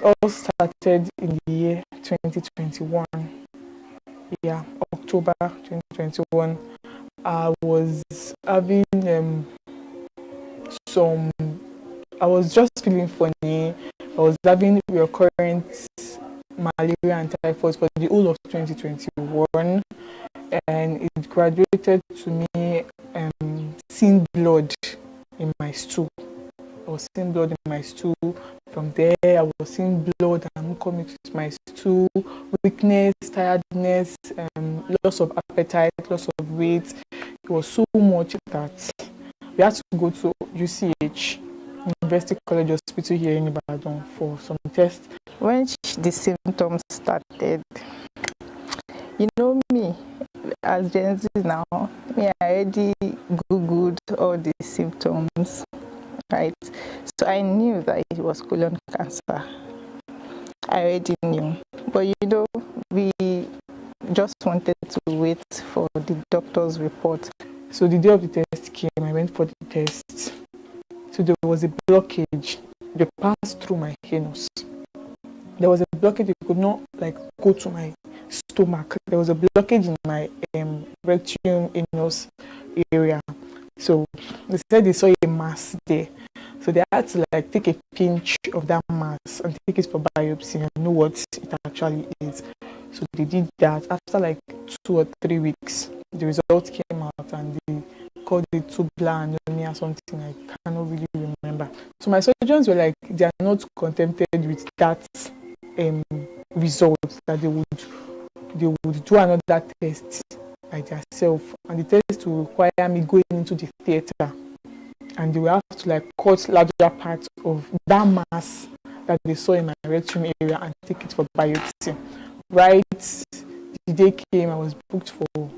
all started in the year 2021. Yeah, October 2021. I was having I was just feeling funny. I was having recurrent malaria and typhoid for the whole of 2021, and it graduated to me seeing blood in my stool. I was seeing blood in my stool. From there, I was seeing blood and coming to my stool, weakness, tiredness, loss of appetite, loss of weight. It was so much that we had to go to 𝗪𝐶H, University College Hospital here in Ibadan, for some tests. When the symptoms started, you know me, as Gen Z now, I already Googled all the symptoms, right? So I knew that it was colon cancer. I already knew. But you know, we just wanted to wait for the doctor's report. So the day of the test came, I went for the test. So there was a blockage. They passed through my anus. There was a blockage. It could not go to my stomach. There was a blockage in my rectum, anus area. So they said they saw a mass there. So they had to take a pinch of that mass and take it for biopsy and know what it actually is. So they did that. After 2 or 3 weeks, the result came out and they called it 𝗂𝗏𝗏 or something. I cannot really remember. So my surgeons were like, they are not contented with that result, that they would do another test by themselves, and the test will require me going into the theater, and they will have to cut larger parts of that mass that they saw in my rectum area and take it for biopsy. Right, the day came, I was booked for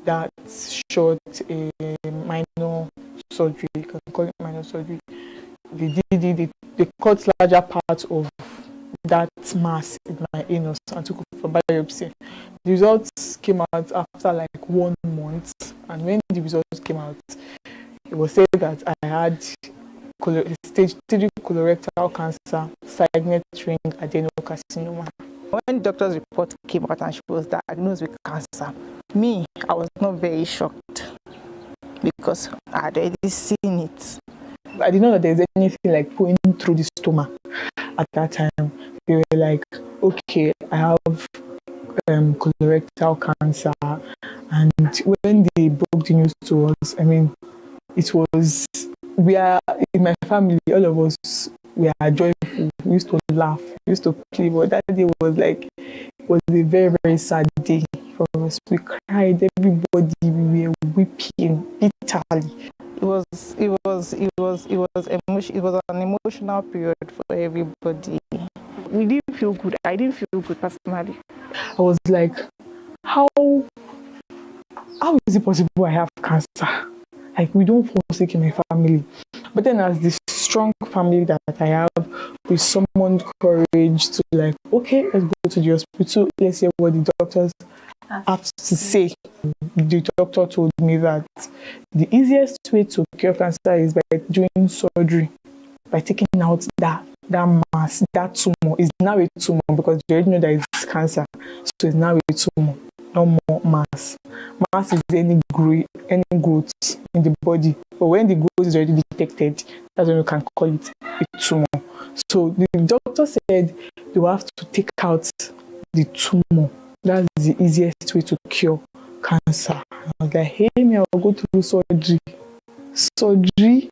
that short minor surgery. You can call it minor surgery. They cut larger parts of that mass in my anus and took it for biopsy. The results came out after 1 month, and when the results came out, it was said that I had stage 3 colorectal cancer, signet ring adenocarcinoma. When the doctor's report came out and she was diagnosed with cancer, I was not very shocked because I had already seen it. I didn't know that there's anything going through the stomach at that time. They were like, okay, I have colorectal cancer, and when they broke the news to us, it was, we are in my family, all of us, we are joyful. We used to laugh, we used to play, but that day was a very, very sad day for us. We cried, everybody, we were weeping bitterly. It was an emotional period for everybody. We didn't feel good. I didn't feel good personally. I was like, how is it possible I have cancer? We don't fall sick in my family. But then as this strong family that I have, we summoned courage to okay, let's go to the hospital, let's hear what the doctors have to say. The doctor told me that the easiest way to cure cancer is by doing surgery, by taking out that mass, that tumor. Is now a tumor because you already know that it's cancer. So it's now a tumor, no more mass. Mass is any growth in the body. But when the growth is already detected, that's when you can call it a tumor. So the doctor said you have to take out the tumor. That's the easiest way to cure cancer. I was like, hey, I'll go through surgery. Surgery?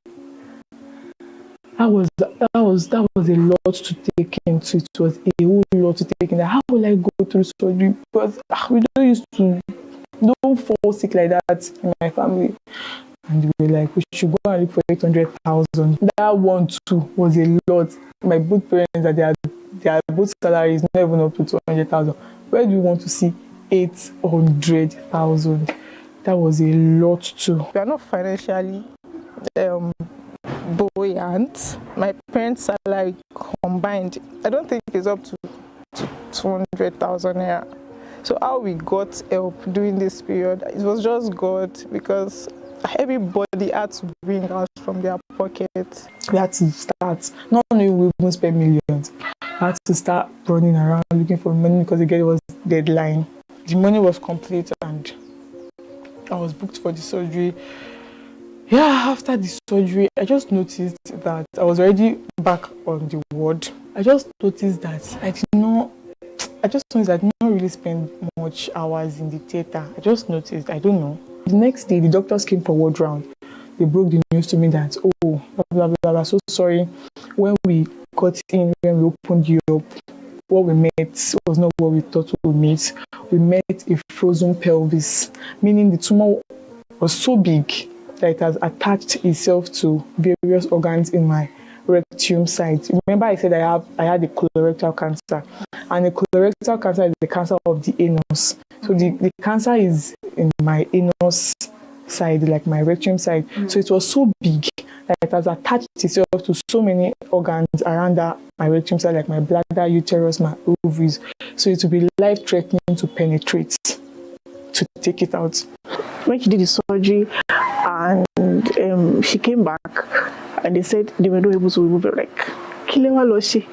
That was a lot to take into. It was a whole lot to take in. How will I go through surgery? Because we don't fall sick like that in my family. And we were like, we should go and look for 800,000. That one too was a lot. My both parents, that their both salaries not even up to 200,000. Where do you want to see 800,000? That was a lot too. We are not financially buoyant. My parents' salary combined, I don't think it's up to 200,000 naira. So how we got help during this period, it was just God, because everybody had to bring out from their pocket. We had to start. Not only we even spend millions. I had to start running around looking for money because the girl was deadline. The money was complete and I was booked for the surgery. Yeah, after the surgery, I just noticed that I was already back on the ward. I just noticed that I did not really spend much hours in the theater. I just noticed, I don't know. The next day, the doctors came for ward round. They broke the news to me that, oh, blah, blah, blah, blah, so sorry. When we got in, when we opened you up, what we met was not what we thought we would meet. We met a frozen pelvis, meaning the tumor was so big that it has attached itself to various organs in my rectum site. Remember I said I had a colorectal cancer, and the colorectal cancer is the cancer of the anus. So the cancer is in my anus side, like my rectum side. So it was so big that it has attached itself to so many organs around my rectum side, like my bladder, uterus, my ovaries. So it will be life-threatening to penetrate, to take it out. When she did the surgery and she came back and they said they were not able to remove it, like, 𝗧𝗵𝗿𝗄𝗃.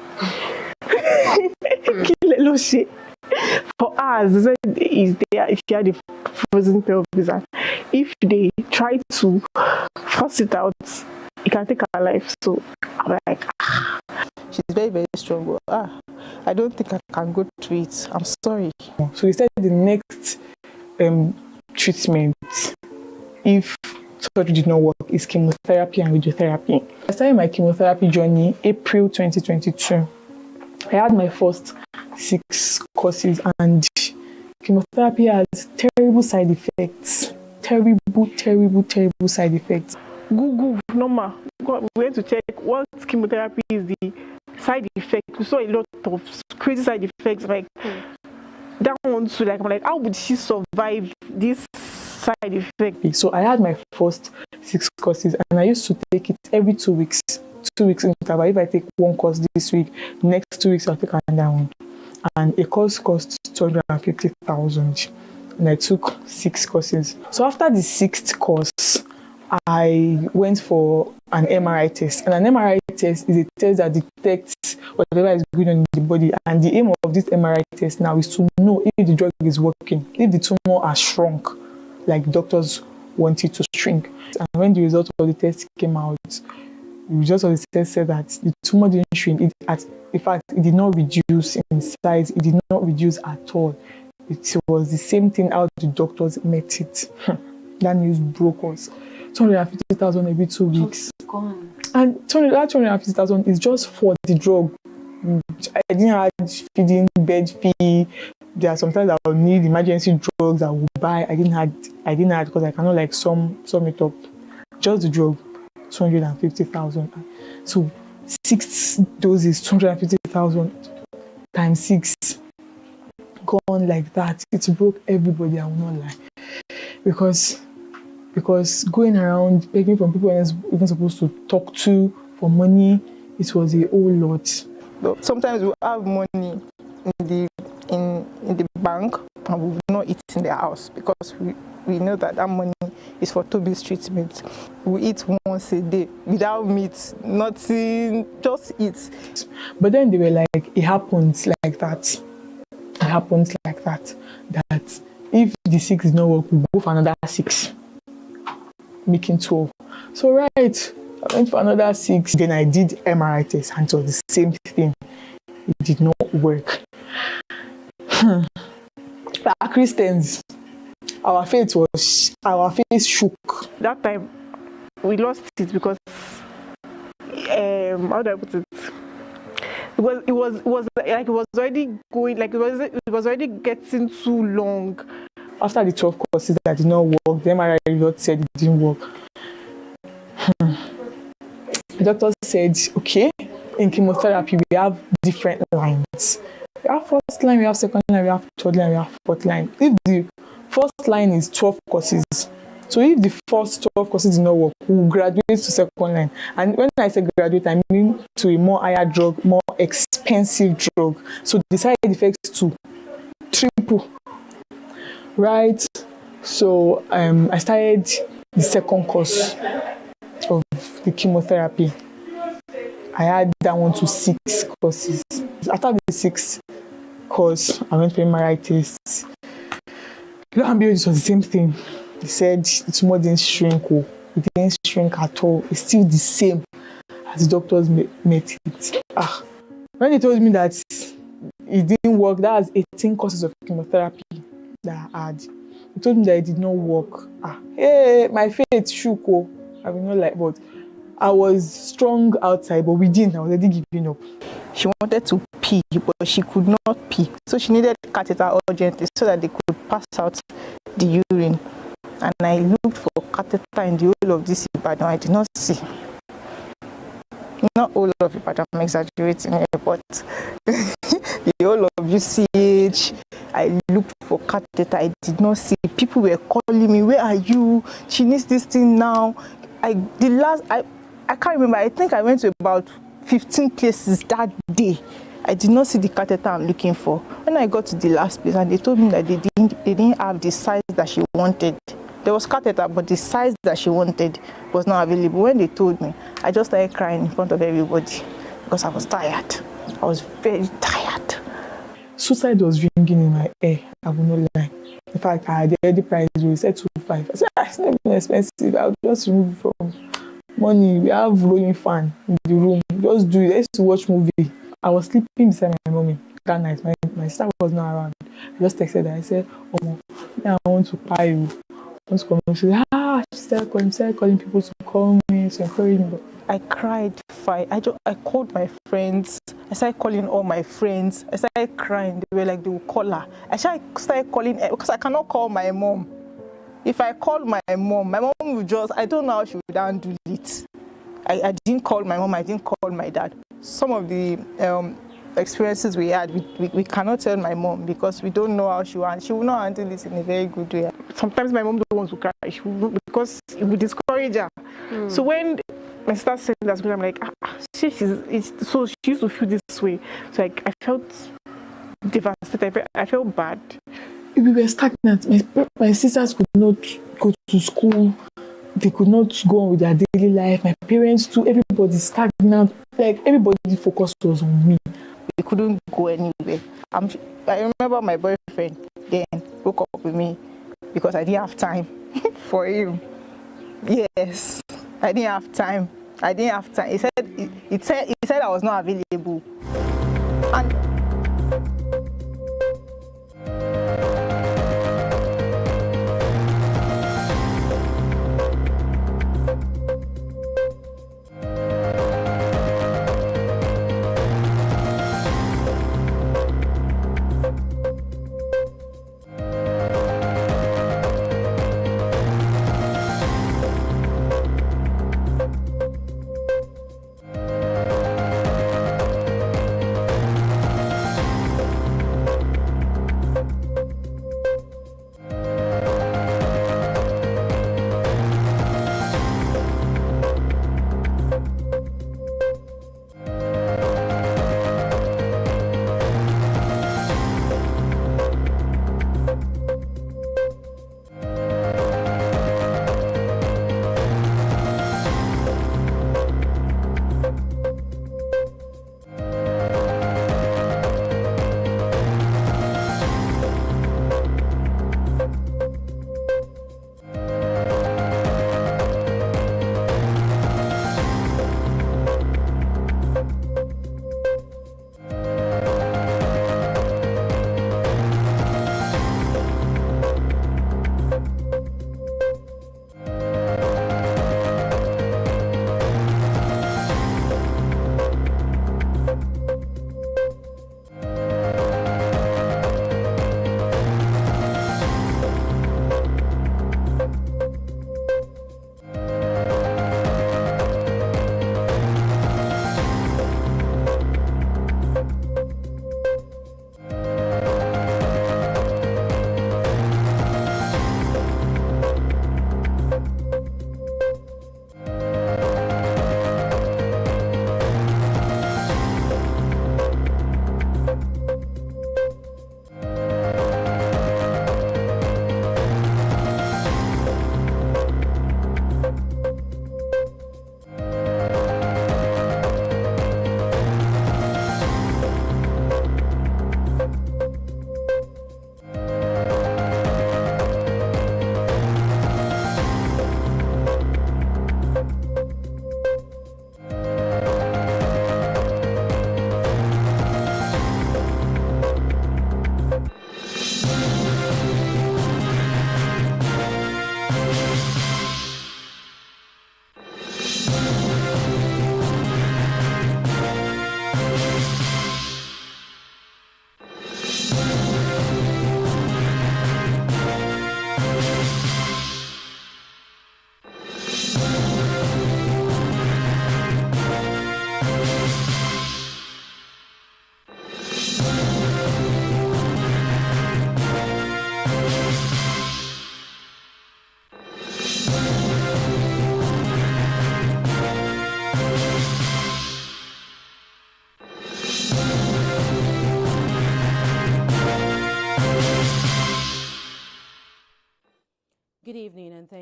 𝗧𝗵𝗿𝗄𝗃. For us, they said is there if she had a frozen pelvis, and if they try to force it out, it can take her life. So I'm like, She's very, very strong. I don't think I can go through it. I'm sorry. So they said the next treatment, if surgery did not work, is chemotherapy and radiotherapy. I started my chemotherapy journey April 2022. I had my first 6 courses, and chemotherapy has terrible side effects. Terrible side effects. Google, normal. We went to check what chemotherapy is the side effect. We saw a lot of crazy side effects, like that one too. Like I'm like, how would she survive this side effect? So I had my first 6 courses, and I used to take it every 2 weeks. 2 weeks interval. If I take 1 course this week, next 2 weeks I'll take another one. And a course costs 250,000. And I took 6 courses. So after the 6th course, I went for an MRI test. And an MRI test is a test that detects whatever is going on in the body. And the aim of this MRI test now is to know if the drug is working, if the tumor has shrunk, like doctors want it to shrink. And when the result of the test came out, the result of the test said that the tumor didn't shrink. In fact, it did not reduce in size. It did not reduce at all. It was the same thing how the doctors met it. That news broke us. 250,000 every 2 weeks. Gone. And 250,000 is just for the drug. I didn't have feeding, bed fee. There are sometimes I will need emergency drugs I will buy. I didn't have because I cannot like sum it up. Just the drug, 250,000. So 6 doses, 250,000 times 6. Gone like that. It broke everybody, I will not lie. Because going around begging from people I was even supposed to talk to for money, it was a whole lot. Sometimes we have money in the bank and we will not eat in the house because we know that money is for 𝗵𝗵𝗃𝗃 treatment. We eat once a day without meat, nothing, just eat. But then they were like, it happens like that. It happens like that. That if the 6 did not work, we'll go for another 6. Making 12. So right, I went for another 6. Then I did MRI test and it was the same thing. It did not work. But Christians, our faith shook. That time we lost it because how do I put it? Because it was already going, like it was already getting too long. After the 12 courses that did not work, the MRI result said it didn't work. The doctor said, okay, in chemotherapy we have different lines. We have first line, we have second line, we have third line, we have fourth line. If the first line is 12 courses, so if the first 12 courses did not work, we'll graduate to second line. And when I say graduate, I mean to a more higher drug, more expensive drug. So the side effects to triple. Right, so I started the second course of the chemotherapy. I had that one to 6 courses. after the 6th course, I went for MRI tests. Lo and behold, it was the same thing. They said the tumor didn't shrink. It didn't shrink at all. It's still the same as the doctors met it. When they told me that it didn't work, that was 18 courses of chemotherapy that I had. They told me that it did not work. Hey, my faith shook. I will not like, but I was strong outside, but within I was already giving up. She wanted to pee, but she could not pee. So she needed catheter urgently so that they could pass out the urine. And I looked for catheter in the whole of this Ibadan. I did not see. Not all of Ibadan, I'm exaggerating here, but the whole of YouCH, I looked for catheter. I did not see. People were calling me, where are you? She needs this thing now. I can't remember. I think I went to about 15 places that day. I did not see the catheter I'm looking for. When I got to the last place, and they told me that they didn't have the size that she wanted. There was catheter, but the size that she wanted was not available. When they told me, I just started crying in front of everybody because I was tired. I was very tired. Suicide was ringing in my ear. I will not lie. In fact, I had already priced it. We said 2.5. I said, it's not even expensive. I'll just remove it from money. We have rolling fan in the room. Just do it. I used to watch movie. I was sleeping beside my mommy that night. My sister was not around. I just texted her. I said, oh, I want to buy you. I want to come. She said, she started calling people to call me, to encourage me. But I cried. I called my friends. I started calling all my friends. I started crying. They were like, they would call her. I started calling her because I cannot call my mom. If I called my mom would just, I don't know how she would handle it. I didn't call my mom, I didn't call my dad. Some of the experiences we had, we cannot tell my mom because we don't know how she will not handle it in a very good way. Sometimes my mom don't want to cry because it would discourage her. So when my sister said that to me, I'm like, she used to feel this way. So like, I felt devastated. I felt bad. We were stagnant. My sisters could not go to school. They could not go on with their daily life. My parents too. Everybody stagnant. Like everybody focus was on me. We couldn't go anywhere. I remember my boyfriend then broke up with me because I didn't have time for him. Yes, I didn't have time. He said I was not available. And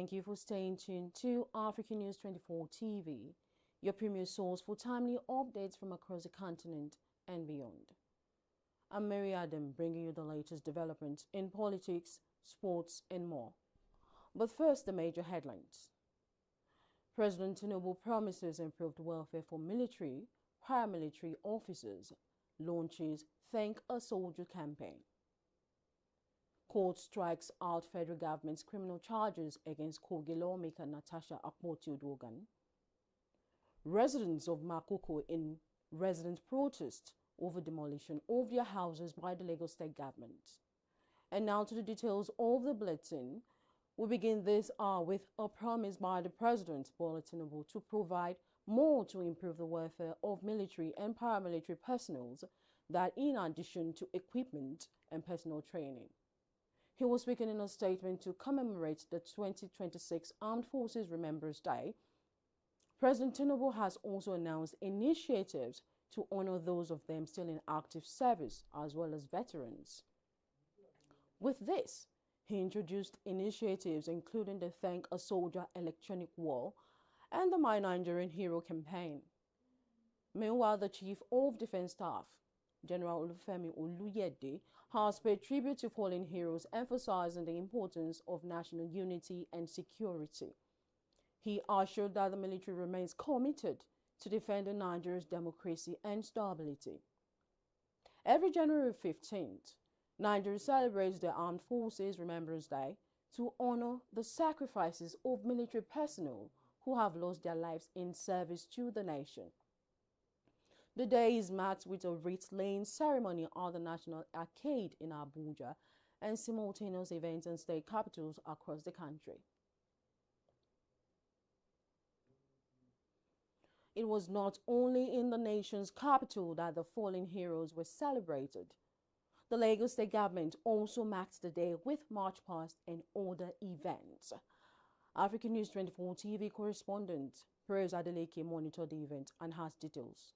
Thank you for staying tuned to African News 24 TV, your premier source for timely updates from across the continent and beyond. I'm Mary Adam, bringing you the latest developments in politics, sports, and more. But first, the major headlines. President Tinubu promises improved welfare for military, paramilitary officers, launches 𝗀𝗃𝗃𝗃𝗃 campaign. Court strikes out federal government's criminal charges against Kogi lawmaker Natasha 𝗥𝗶𝘃𝗃𝗃. Residents of Makoko in resident protest over demolition of their houses by the Lagos State government. And now to the details of the bulletin. We begin this hour with a promise by the President Bola Tinubu to provide more to improve the welfare of military and paramilitary personnel, that in addition to equipment and personal training. He was speaking in a statement to commemorate the 2026 Armed Forces Remembrance Day. President Tinubu has also announced initiatives to honor those of them still in active service, as well as veterans. With this, he introduced initiatives including the Thank a Soldier electronic wall and the My Nigerian Hero campaign. Meanwhile, the Chief of Defense Staff, General 𝗰𝗵𝗂𝘂𝘀𝗲𝗄, has paid tribute to fallen heroes, emphasizing the importance of national unity and security. He assured that the military remains committed to defending Nigeria's democracy and stability. Every January 15th, Nigeria celebrates the Armed Forces Remembrance Day to honor the sacrifices of military personnel who have lost their lives in service to the nation. The day is marked with a wreath-laying ceremony at the National Arcade in Abuja and simultaneous events in state capitals across the country. It was not only in the nation's capital that the fallen heroes were celebrated. The Lagos State government also marked the day with march past and other events. African News 24 TV correspondent 𝗲𝗲𝗃𝗃𝗃 monitored the event and has details.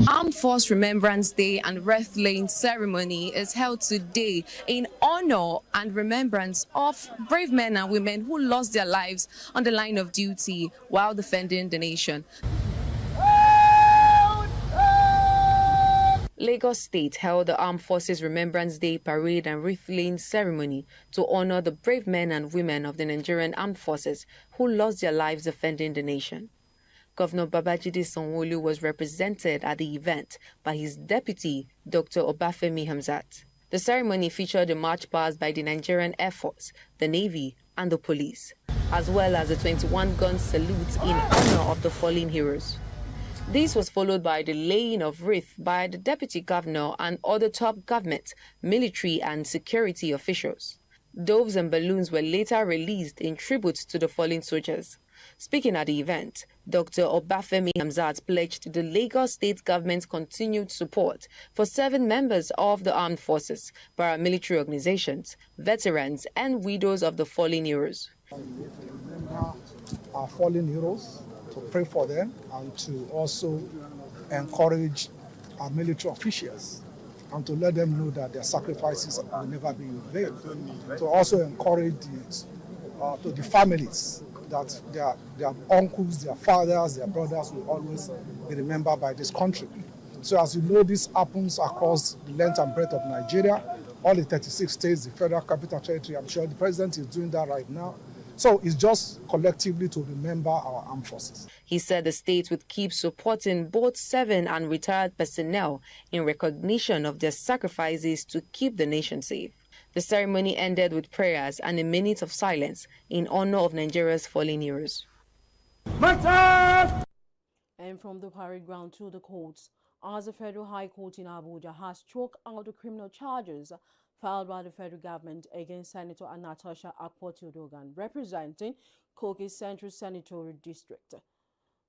Armed Force Remembrance Day and wreath-laying ceremony is held today in honor and remembrance of brave men and women who lost their lives on the line of duty while defending the nation. Lagos State held the Armed Forces Remembrance Day parade and wreath-laying ceremony to honor the brave men and women of the Nigerian Armed Forces who lost their lives defending the nation. Governor Babajide Sanwo-Olu was represented at the event by his deputy, Dr. Obafemi Hamzat. The ceremony featured a march past by the Nigerian Air Force, the Navy, and the police, as well as a 21-gun salute in honor of the fallen heroes. This was followed by the laying of wreath by the deputy governor and other top government, military, and security officials. Doves and balloons were later released in tribute to the fallen soldiers. Speaking at the event, Dr. Obafemi Hamzat pledged the Lagos State government's continued support for 7 members of the armed forces, paramilitary organizations, veterans, and widows of the fallen heroes. Remember our fallen heroes, to pray for them, and to also encourage our military officials and to let them know that their sacrifices will never be in vain. To also encourage the families that their uncles, their fathers, their brothers will always be remembered by this country. So as you know, this happens across the length and breadth of Nigeria, all the 36 states, the Federal Capital Territory. I'm sure the President is doing that right now. So it's just collectively to remember our armed forces. He said the state would keep supporting both 7 and retired personnel in recognition of their sacrifices to keep the nation safe. The ceremony ended with prayers and a minute of silence in honor of Nigeria's fallen heroes. And from the parade ground to the courts, as the Federal High Court in Abuja has struck out the criminal charges filed by the federal government against Senator Natasha 𝗥𝗶𝘃𝗃𝗃𝗃, representing Kogi Central Senatorial District.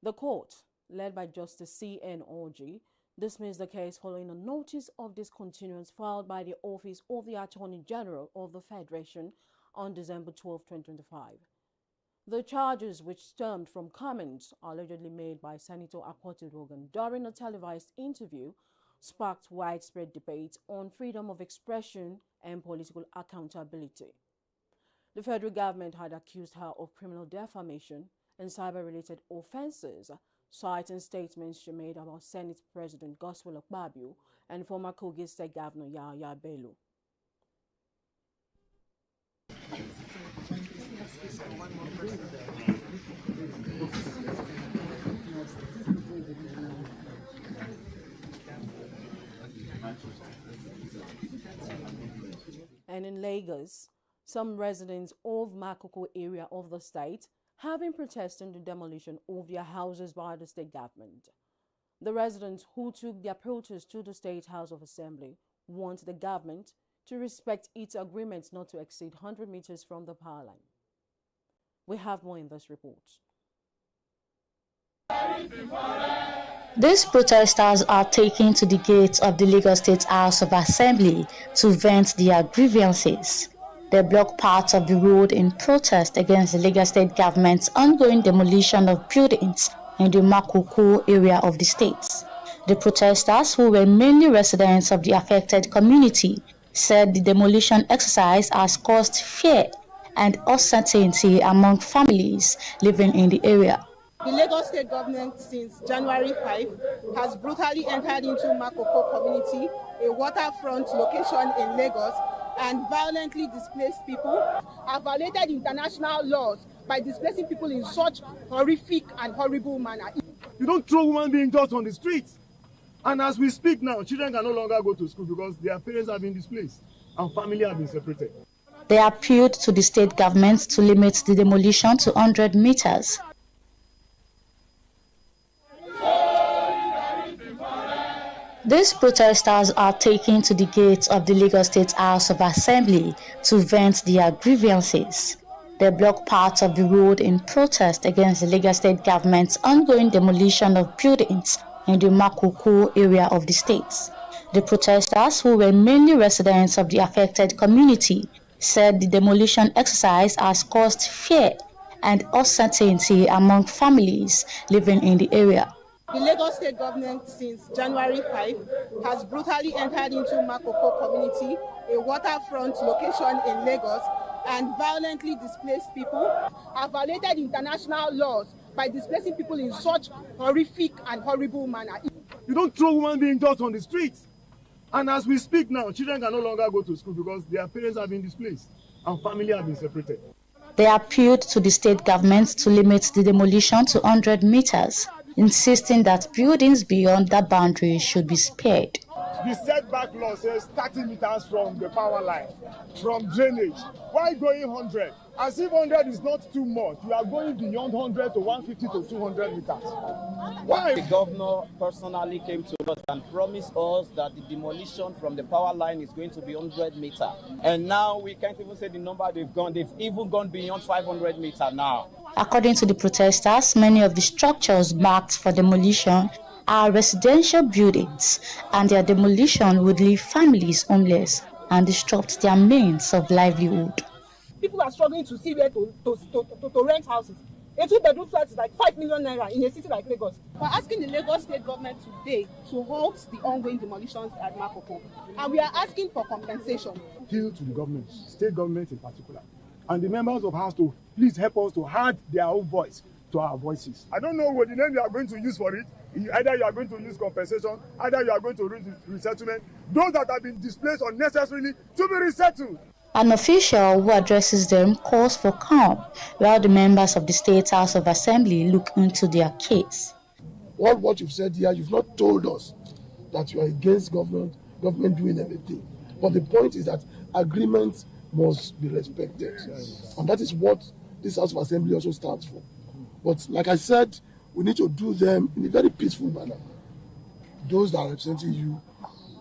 The court, led by Justice 𝗀𝗵𝗵𝗂𝗀𝗃, dismissed the case following a notice of discontinuance filed by the Office of the Attorney General of the Federation on December 12, 2025. The charges, which stemmed from comments allegedly made by Senator 𝗥𝗶𝘃𝗃𝗃 during a televised interview, sparked widespread debate on freedom of expression and political accountability. The federal government had accused her of criminal defamation and cyber-related offenses, citing statements she made about Senate President 𝗏𝗂𝘄𝗏𝘂 and former Kogi State Governor 𝗬𝗏𝗏𝗏𝗏. And in Lagos, some residents of Makoko area of the state have been protesting the demolition of their houses by the state government. The residents who took their protest to the State House of Assembly want the government to respect its agreement not to exceed 100 meters from the power line. We have more in this report. These protesters are taken to the gates of the Lagos State House of Assembly to vent their grievances. They block parts of the road in protest against the Lagos State government's ongoing demolition of buildings in the Makoko area of the state. The protesters, who were mainly residents of the affected community, said the demolition exercise has caused fear and uncertainty among families living in the area. The Lagos State government since January 5 has brutally entered into Makoko community, a waterfront location in Lagos, and violently displaced people, have violated international laws by displacing people in such horrific and horrible manner. You don't throw human beings just on the streets. And as we speak now, children can no longer go to school because their parents have been displaced and family have been separated. They appealed to the state government to limit the demolition to 100 meters. These protesters are taken to the gates of the Lagos State House of Assembly to vent their grievances. They block parts of the road in protest against the Lagos State government's ongoing demolition of buildings in the Makoko area of the state. The protesters, who were mainly residents of the affected community, said the demolition exercise has caused fear and uncertainty among families living in the area. The Lagos State government since January 5 has brutally entered into Makoko community, a waterfront location in Lagos, and violently displaced people, have violated international laws by displacing people in such horrific and horrible manner. You don't throw human beings just on the streets. And as we speak now, children can no longer go to school because their parents have been displaced and family have been separated. They appealed to the state government to limit the demolition to 100 meters, insisting that buildings beyond that boundary should be spared. The setback law says 30 meters from the power line, from drainage. Why going 100? As if 100 is not too much. You are going beyond 100 to 150 to 200 meters. Why? The governor personally came to us and promised us that the demolition from the power line is going to be 100 meters. And now we can't even say the number they've gone. They've even gone beyond 500 meters now. According to the protesters, many of the structures marked for demolition are residential buildings, and their demolition would leave families homeless and disrupt their means of livelihood. People are struggling to see where to rent houses. A 2-bedroom flat is like 5 million naira in a city like Lagos. We're asking the Lagos State government today to halt the ongoing demolitions at Makoko, and we are asking for compensation. Appeal to the government, state government in particular, and the members of House to please help us to add their own voice to our voices. I don't know what the name you are going to use for it. Either you are going to use compensation, either you are going to use resettlement. Those that have been displaced unnecessarily to be resettled. An official who addresses them calls for calm, while the members of the State House of Assembly look into their case. What you've said here, you've not told us that you are against government doing anything. But the point is that agreements must be respected. Yes. And that is what this House of Assembly also stands for. But like I said, we need to do them in a very peaceful manner. Those that are representing you,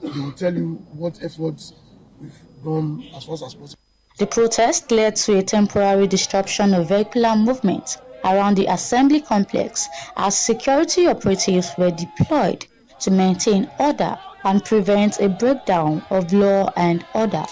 they will tell you what efforts we've done as far as possible. The protest led to a temporary disruption of vehicular movement around the assembly complex as security operatives were deployed to maintain order and prevent a breakdown of law and order.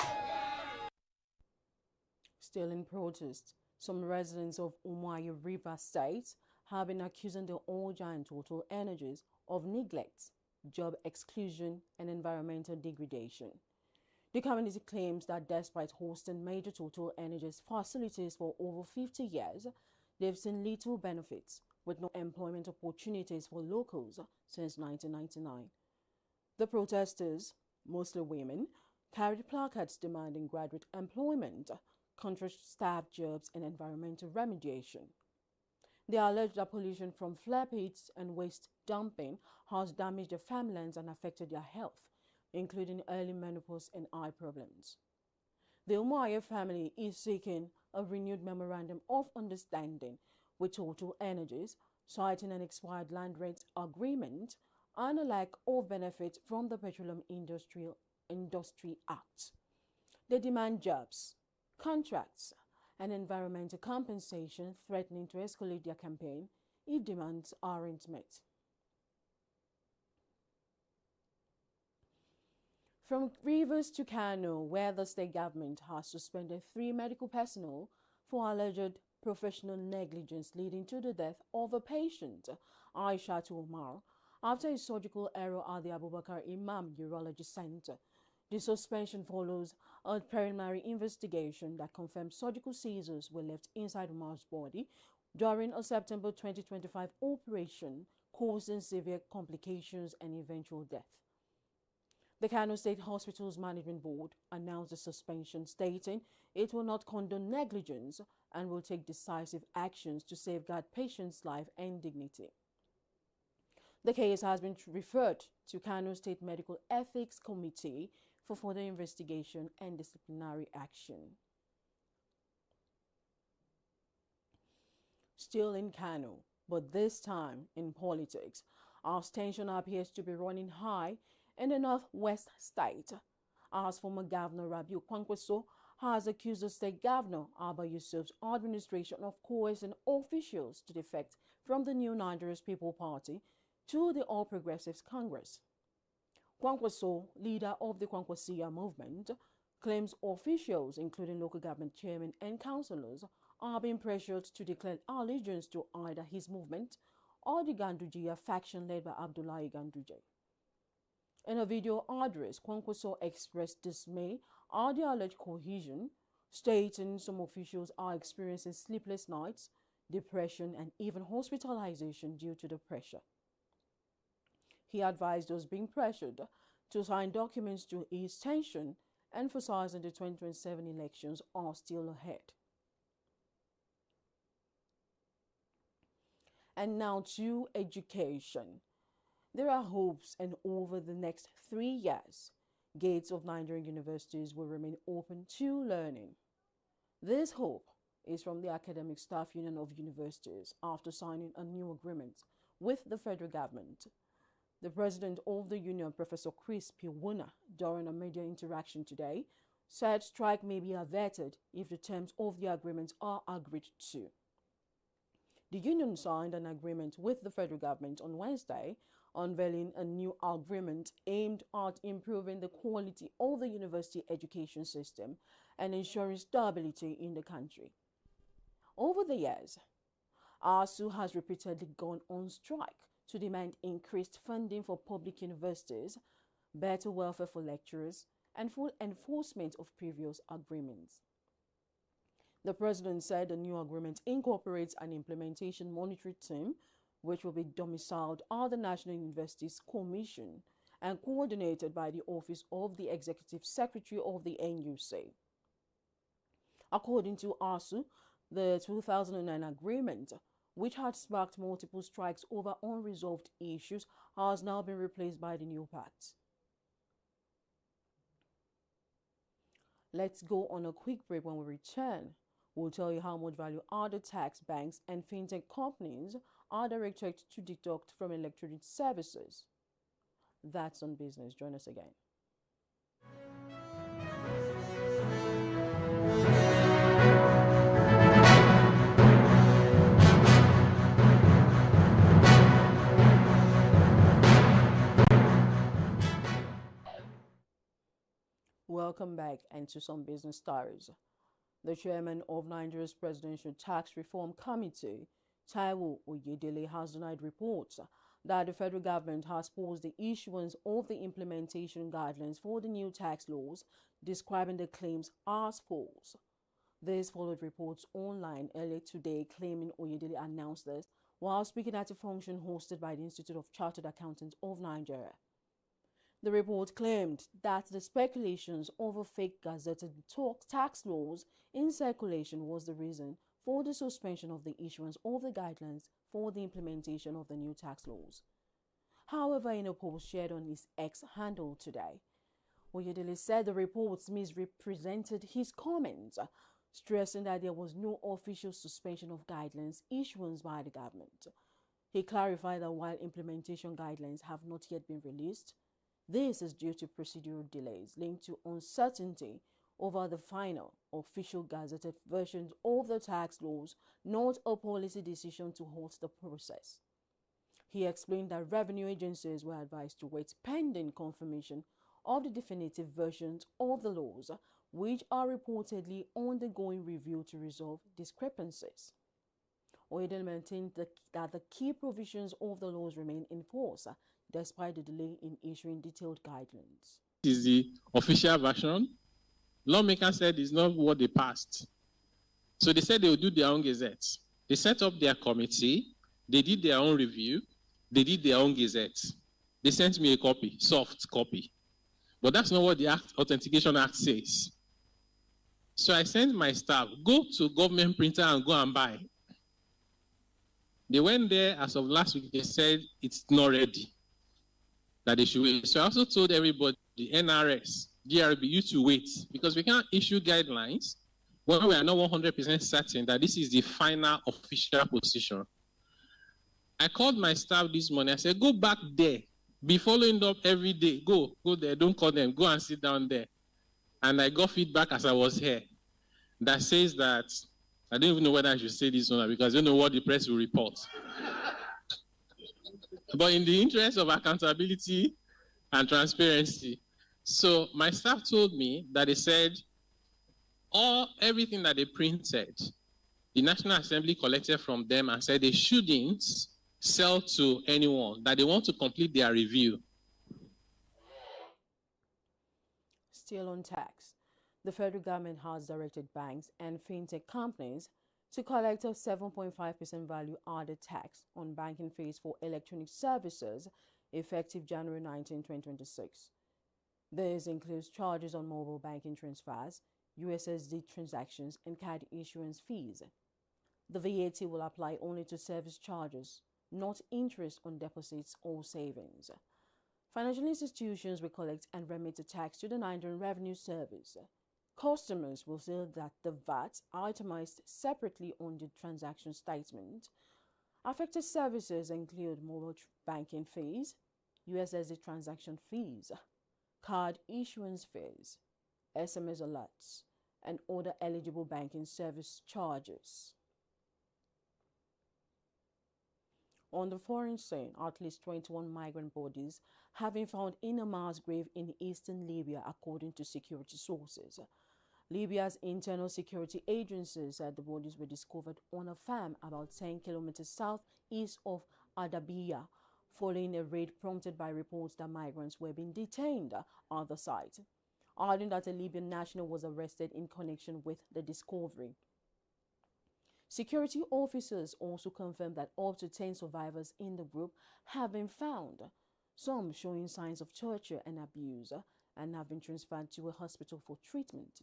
Still in protest, some residents of Umuahia River State have been accusing the oil giant Total Energies of neglect, job exclusion, and environmental degradation. The community claims that despite hosting major total energies facilities for over 50 years, they've seen little benefits, with no employment opportunities for locals since 1999. The protesters, mostly women, carried placards demanding graduate employment, contract staff jobs, and environmental remediation. They alleged that pollution from flare pits and waste dumping has damaged their farmlands and affected their health, including early menopause and eye problems. The Umuaye family is seeking a renewed memorandum of understanding with Total Energies, citing an expired land rent agreement and a lack of benefit from the Petroleum Industry Act. They demand jobs, contracts, and environmental compensation, threatening to escalate their campaign if demands aren't met. From Rivers to Kano, where the state government has suspended 3 medical personnel for alleged professional negligence leading to the death of a patient, 𝗬𝗂𝗍𝗪, after a surgical error at the 𝗷𝗵𝘃𝗲𝗃 Urology Center. The suspension follows a preliminary investigation that confirmed surgical scissors were left inside Umar's body during a September 2025 operation, causing severe complications and eventual death. The Kano State Hospital's Management Board announced the suspension, stating it will not condone negligence and will take decisive actions to safeguard patients' life and dignity. The case has been referred to Kano State Medical Ethics Committee for further investigation and disciplinary action. Still in Kano, but this time in politics, as tension appears to be running high in the northwest state, as former Governor Rabiu Kwankwaso has accused the state governor Abba Yusuf's administration of coercing officials to defect from the New Nigeria's People Party to the All Progressives Congress. Kwankwaso, leader of the 𝗂𝗂𝘃𝗲𝗃 movement, claims officials, including local government chairmen and councillors, are being pressured to declare allegiance to either his movement or the Ganduje faction led by Abdullahi Ganduje. In a video address, Kwankwaso expressed dismay at the alleged cohesion, stating some officials are experiencing sleepless nights, depression, and even hospitalization due to the pressure. He advised those being pressured to sign documents to ease tension, emphasizing the 2027 elections are still ahead. And now to education. There are hopes, and over the next 3 years, gates of Nigerian universities will remain open to learning. This hope is from the Academic Staff Union of Universities after signing a new agreement with the federal government. The president of the union, Professor 𝗏𝗏, during a media interaction today, said strike may be averted if the terms of the agreement are agreed to. The union signed an agreement with the federal government on Wednesday, unveiling a new agreement aimed at improving the quality of the university education system and ensuring stability in the country. Over the years, ASUU has repeatedly gone on strike to demand increased funding for public universities, better welfare for lecturers, and full enforcement of previous agreements. The president said the new agreement incorporates an implementation monitoring team, which will be domiciled at the National Universities Commission and coordinated by the Office of the Executive Secretary of the NUC. According to ASUU, the 2009 agreement, which had sparked multiple strikes over unresolved issues, has now been replaced by the new pact. Let's go on a quick break. When we return, we'll tell you how much value-added tax banks and fintech companies are directed to deduct from electronic services. That's on business. Join us again. Welcome back, and to some business stories. The chairman of Nigeria's Presidential Tax Reform Committee, Taiwo Oyedele, has denied reports that the federal government has paused the issuance of the implementation guidelines for the new tax laws, describing the claims as false. This followed reports online earlier today claiming Oyedele announced this while speaking at a function hosted by the Institute of Chartered Accountants of Nigeria. The report claimed that the speculations over fake gazetted tax laws in circulation was the reason for the suspension of the issuance of the guidelines for the implementation of the new tax laws. However, in a post shared on his X handle today, Oyedele said the reports misrepresented his comments, stressing that there was no official suspension of guidelines issuance by the government. He clarified that while implementation guidelines have not yet been released, this is due to procedural delays linked to uncertainty over the final official gazetted versions of the tax laws, not a policy decision to halt the process. He explained that revenue agencies were advised to wait pending confirmation of the definitive versions of the laws, which are reportedly undergoing review to resolve discrepancies. Oyedele maintained that the key provisions of the laws remain in force, despite the delay in issuing detailed guidelines. This is the official version. Lawmakers said it's not what they passed. So they said they would do their own gazettes. They set up their committee, they did their own review, they did their own gazettes. They sent me a copy, soft copy. But that's not what the Authentication Act says. So I sent my staff, go to government printer and go and buy. They went there as of last week, they said it's not ready, that they should wait. So I also told everybody, the NRS, GRB, you to wait, because we can't issue guidelines when we are not 100% certain that this is the final official position. I called my staff this morning, I said, go back there, be following up every day, go there, don't call them, go and sit down there. And I got feedback as I was here that says that, I don't even know whether I should say this or not because I don't know what the press will report. But in the interest of accountability and transparency, so my staff told me that they said everything that they printed, the National Assembly collected from them and said they shouldn't sell to anyone, that they want to complete their review. Still on tax, the federal government has directed banks and fintech companies to collect a 7.5% value-added tax on banking fees for electronic services effective January 19, 2026. This includes charges on mobile banking transfers, USSD transactions, and card issuance fees. The VAT will apply only to service charges, not interest on deposits or savings. Financial institutions will collect and remit the tax to the Nigerian Revenue Service. Customers will see that the VAT itemized separately on the transaction statement. Affected services include mobile banking fees, USSD transaction fees, card issuance fees, SMS alerts, and other eligible banking service charges. On the foreign scene, at least 21 migrant bodies have been found in a mass grave in eastern Libya, according to security sources. Libya's internal security agency said the bodies were discovered on a farm about 10 kilometers southeast of 𝗷𝗵𝗂𝗃, following a raid prompted by reports that migrants were being detained at the site, adding that a Libyan national was arrested in connection with the discovery. Security officers also confirmed that up to 10 survivors in the group have been found, some showing signs of torture and abuse, and have been transferred to a hospital for treatment.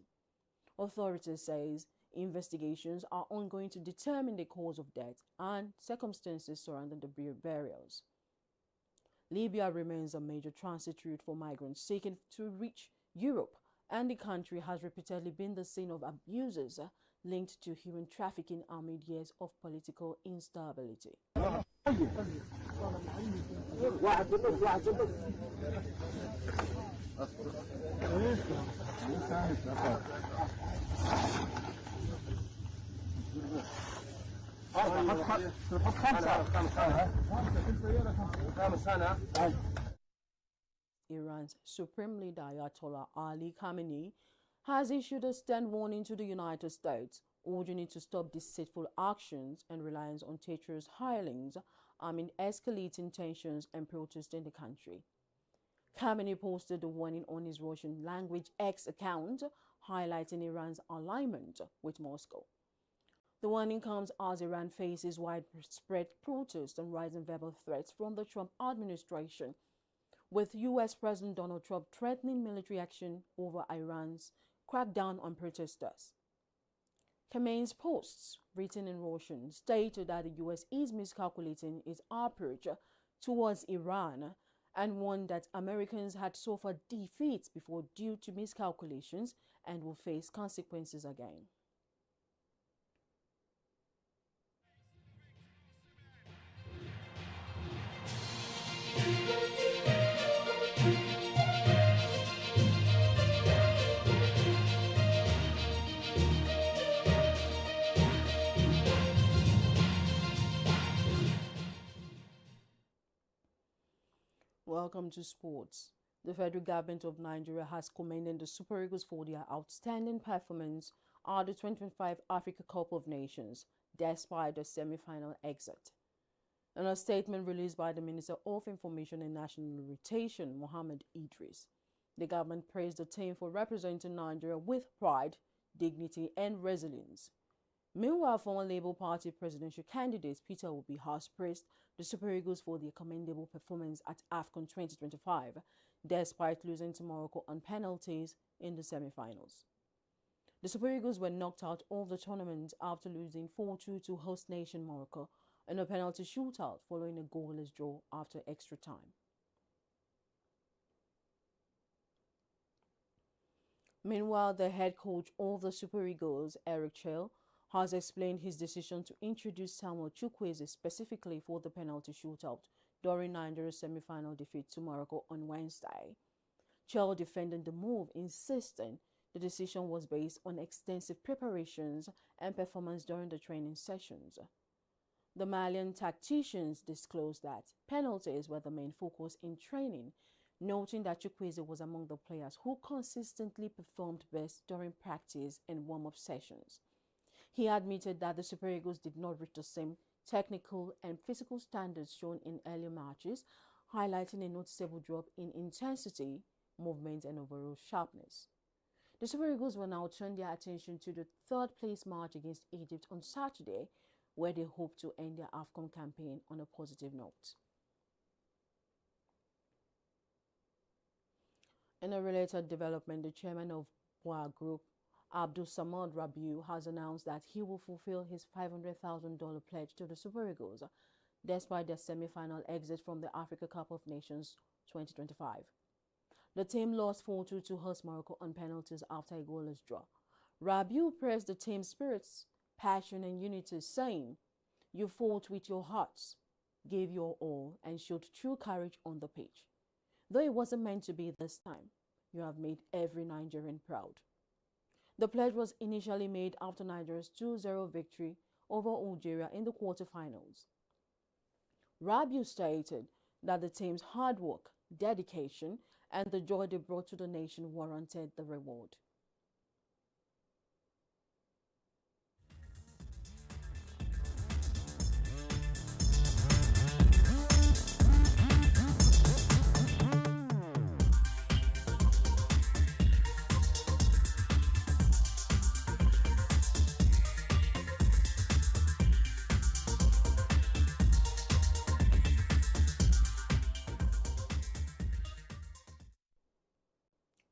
Authorities say investigations are ongoing to determine the cause of death and circumstances surrounding the burials. Libya remains a major transit route for migrants seeking to reach Europe, and the country has repeatedly been the scene of abuses linked to human trafficking amid years of political instability. Iran's Supreme Leader Ayatollah Ali Khamenei has issued a stern warning to the United States, urging it to stop deceitful actions and reliance on treacherous hirelings amid escalating tensions and protests in the country. Khamenei posted a warning on his Russian language X account, highlighting Iran's alignment with Moscow. The warning comes as Iran faces widespread protests and rising verbal threats from the Trump administration, with U.S. President Donald Trump threatening military action over Iran's crackdown on protesters. Khamenei's posts, written in Russian, stated that the U.S. is miscalculating its approach towards Iran and warned that Americans had suffered defeats before due to miscalculations and will face consequences again. Welcome to sports. The federal government of Nigeria has commended the Super Eagles for their outstanding performance at the 2025 Africa Cup of Nations, despite the semi-final exit. In a statement released by the Minister of Information and National Rotation, Mohammed Idris, the government praised the team for representing Nigeria with pride, dignity, and resilience. Meanwhile, former Labour Party presidential candidate Peter Obi has praised the Super Eagles for their commendable performance at AFCON 2025, despite losing to Morocco on penalties in the semi-finals. The Super Eagles were knocked out of the tournament after losing 4-2 to host nation Morocco in a penalty shootout following a goalless draw after extra time. Meanwhile, the head coach of the Super Eagles, Eric Chell, has explained his decision to introduce Samuel Chukwueze specifically for the penalty shootout during Nigeria's semi-final defeat to Morocco on Wednesday. Chell defended the move, insisting the decision was based on extensive preparations and performance during the training sessions. The Malian tacticians disclosed that penalties were the main focus in training, noting that Chukwueze was among the players who consistently performed best during practice and warm-up sessions. He admitted that the Super Eagles did not reach the same technical and physical standards shown in earlier matches, highlighting a noticeable drop in intensity, movement, and overall sharpness. The Super Eagles will now turn their attention to the third-place match against Egypt on Saturday, where they hope to end their AFCON campaign on a positive note. In a related development, the chairman of BOA Group, Abdulsamad Rabiu, has announced that he will fulfill his $500,000 pledge to the Super Eagles, despite their semi-final exit from the Africa Cup of Nations 2025. The team lost 4-2 to host Morocco on penalties after a goalless draw. Rabiu praised the team's spirits, passion, and unity, saying, "You fought with your hearts, gave your all, and showed true courage on the pitch. Though it wasn't meant to be this time, you have made every Nigerian proud." The pledge was initially made after Nigeria's 2-0 victory over Algeria in the quarterfinals. Rabiu stated that the team's hard work, dedication, and the joy they brought to the nation warranted the reward.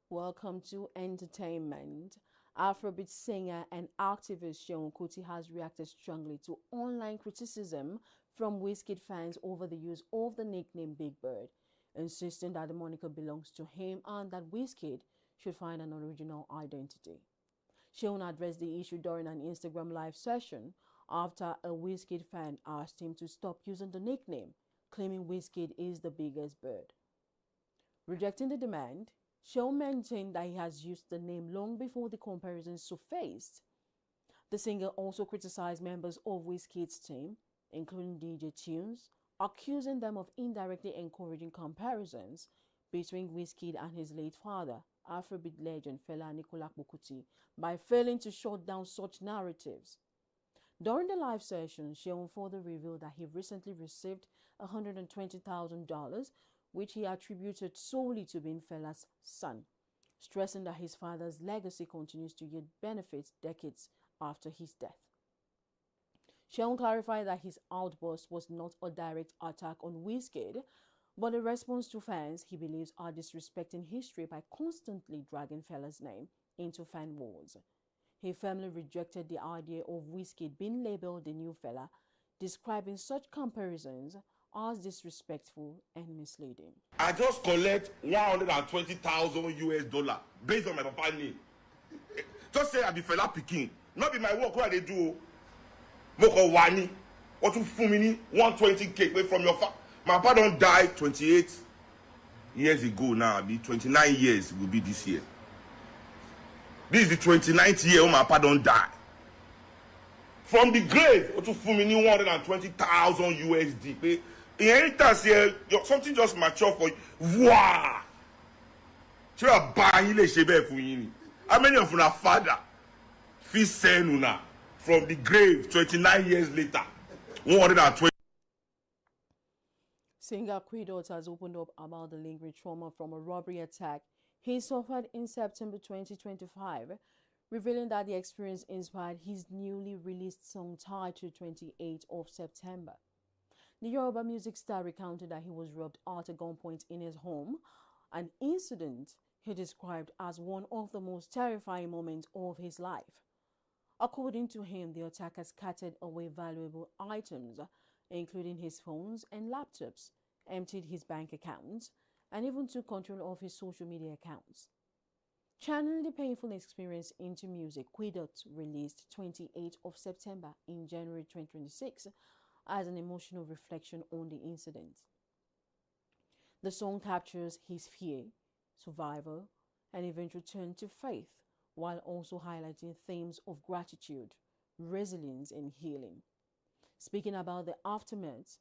Welcome to entertainment. Afrobeat singer and activist 𝗀𝗂𝘀𝗀 has reacted strongly to online criticism from 𝗰𝗂𝘀 fans over the use of the nickname Big Bird, insisting that the moniker belongs to him and that 𝗰𝗂𝘀 should find an original identity. 𝗀𝗂𝘀 addressed the issue during an Instagram live session after a 𝗰𝗂𝘀 fan asked him to stop using the nickname, claiming 𝗰𝗂𝘀 is the biggest bird. Rejecting the demand, 𝗀𝗂𝘀 maintained that he has used the name long before the comparison surfaced. The singer also criticized members of 𝗰𝗂𝘀's team, including DJ Tunes, accusing them of indirectly encouraging comparisons between 𝗰𝗀𝘀 and his late father, Afrobeat legend Fela Anikulapo Kuti, by failing to shut down such narratives. During the live session, 𝗀𝗂𝘀 further revealed that he recently received $120,000, which he attributed solely to being Fela's son, stressing that his father's legacy continues to yield benefits decades after his death. Seun clarified that his outburst was not a direct attack on Wizkid, but a response to fans he believes are disrespecting history by constantly dragging Fela's name into fan wars. He firmly rejected the idea of Wizkid being labeled the new Fela, describing such comparisons as disrespectful and misleading. I just collect $120,000 based on my papa name. Just say I be Fela pikin. Not be my work where they do. Moko wani. Or to fumini 120K away from your father. My papa don't die 28 years ago now. Be 29 years will be this year. This is the 29th year my papa don't die. From the grave, or to fumini $120,000. Inheritance here, something just mature for you. Wow! You are buying the shebe for you. How many of your father feel senuna from the grave 29 years later? 120. Singer 𝗂𝗄𝗄𝗧 has opened up about the lingering trauma from a robbery attack he suffered in September 2025, revealing that the experience inspired his newly released song titled 28th of September. The Yoruba music star recounted that he was robbed at a gunpoint in his home, an incident he described as one of the most terrifying moments of his life. According to him, the attacker scattered away valuable items, including his phones and laptops, emptied his bank accounts, and even took control of his social media accounts. Channeling the painful experience into music, 𝗂𝗄𝗄𝗧 released 28th of September in January 2026 as an emotional reflection on the incident. The song captures his fear, survival, and eventual turn to faith, while also highlighting themes of gratitude, resilience, and healing. Speaking about the aftermath,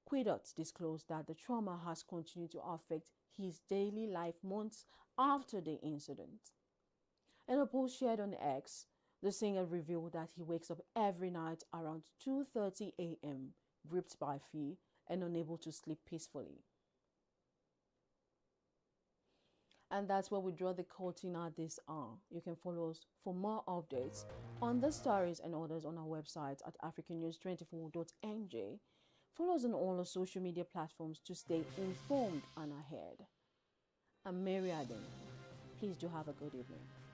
𝗂𝗄𝗄𝗧 disclosed that the trauma has continued to affect his daily life months after the incident. In a post shared on X, the singer revealed that he wakes up every night around 2:30 a.m., gripped by fear and unable to sleep peacefully. And that's where we draw the curtain at this hour. You can follow us for more updates on the stories and others on our website at africannews24.ng. Follow us on all our social media platforms to stay informed and ahead. I'm 𝗿𝗏𝗄𝗃. Please do have a good evening.